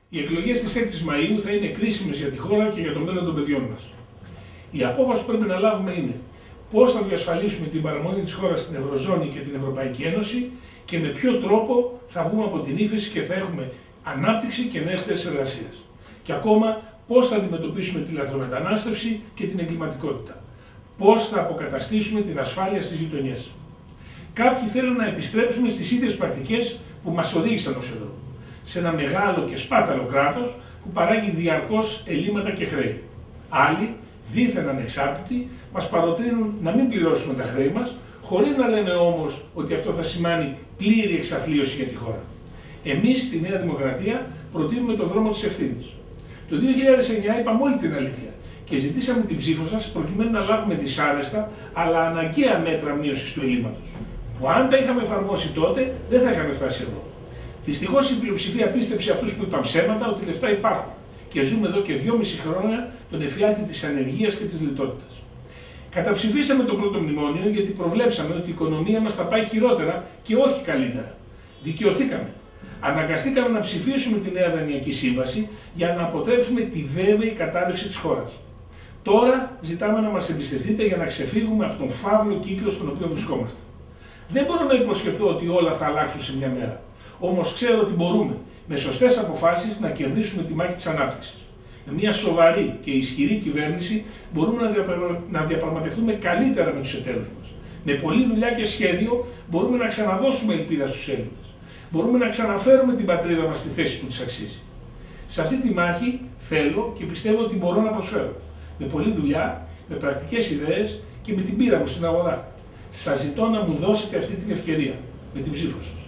Οι εκλογές της 6ης Μαΐου θα είναι κρίσιμες για τη χώρα και για το μέλλον των παιδιών μας. Η απόφαση που πρέπει να λάβουμε είναι πώς θα διασφαλίσουμε την παραμονή της χώρας στην Ευρωζώνη και την Ευρωπαϊκή Ένωση και με ποιο τρόπο θα βγούμε από την ύφεση και θα έχουμε ανάπτυξη και νέες θέσεις εργασίας. Και ακόμα πώς θα αντιμετωπίσουμε τη λαθρομετανάστευση και την εγκληματικότητα. Πώς θα αποκαταστήσουμε την ασφάλεια στις γειτονιές. Κάποιοι θέλουν να επιστρέψουμε στις ίδιες πρακτικές που μας οδήγησαν ως εδώ. Σε ένα μεγάλο και σπάταλο κράτος που παράγει διαρκώς ελλείμματα και χρέη. Άλλοι, δίθεν ανεξάρτητοι, μας παροτρύνουν να μην πληρώσουμε τα χρέη μας, χωρίς να λένε όμως ότι αυτό θα σημάνει πλήρη εξαθλίωση για τη χώρα. Εμείς στη Νέα Δημοκρατία προτείνουμε το δρόμο της ευθύνης. Το 2009 είπαμε όλη την αλήθεια και ζητήσαμε την ψήφο σας προκειμένου να λάβουμε δυσάρεστα αλλά αναγκαία μέτρα μείωσης του ελλείμματος. Που αν τα είχαμε εφαρμόσει τότε δεν θα είχαμε φτάσει εδώ. Δυστυχώς η πλειοψηφία πίστεψε αυτούς που είπαν ψέματα ότι λεφτά υπάρχουν και ζούμε εδώ και 2,5 χρόνια τον εφιάλτη της ανεργίας και της λιτότητας. Καταψηφίσαμε το πρώτο μνημόνιο γιατί προβλέψαμε ότι η οικονομία μας θα πάει χειρότερα και όχι καλύτερα. Δικαιωθήκαμε. Αναγκαστήκαμε να ψηφίσουμε τη νέα δανειακή σύμβαση για να αποτρέψουμε τη βέβαιη κατάρρευση της χώρας. Τώρα ζητάμε να μας εμπιστευτείτε για να ξεφύγουμε από τον φαύλο κύκλο στον οποίο βρισκόμαστε. Δεν μπορώ να υποσχεθώ ότι όλα θα αλλάξουν σε μια μέρα. Όμως ξέρω ότι μπορούμε με σωστές αποφάσεις να κερδίσουμε τη μάχη της ανάπτυξης. Με μια σοβαρή και ισχυρή κυβέρνηση μπορούμε να διαπραγματευτούμε καλύτερα με τους εταίρους μας. Με πολλή δουλειά και σχέδιο μπορούμε να ξαναδώσουμε ελπίδα στους Έλληνες. Μπορούμε να ξαναφέρουμε την πατρίδα μας στη θέση που της αξίζει. Σε αυτή τη μάχη θέλω και πιστεύω ότι μπορώ να προσφέρω. Με πολλή δουλειά, με πρακτικές ιδέες και με την πείρα μου στην αγορά. Σας ζητώ να μου δώσετε αυτή την ευκαιρία με την ψήφο σας.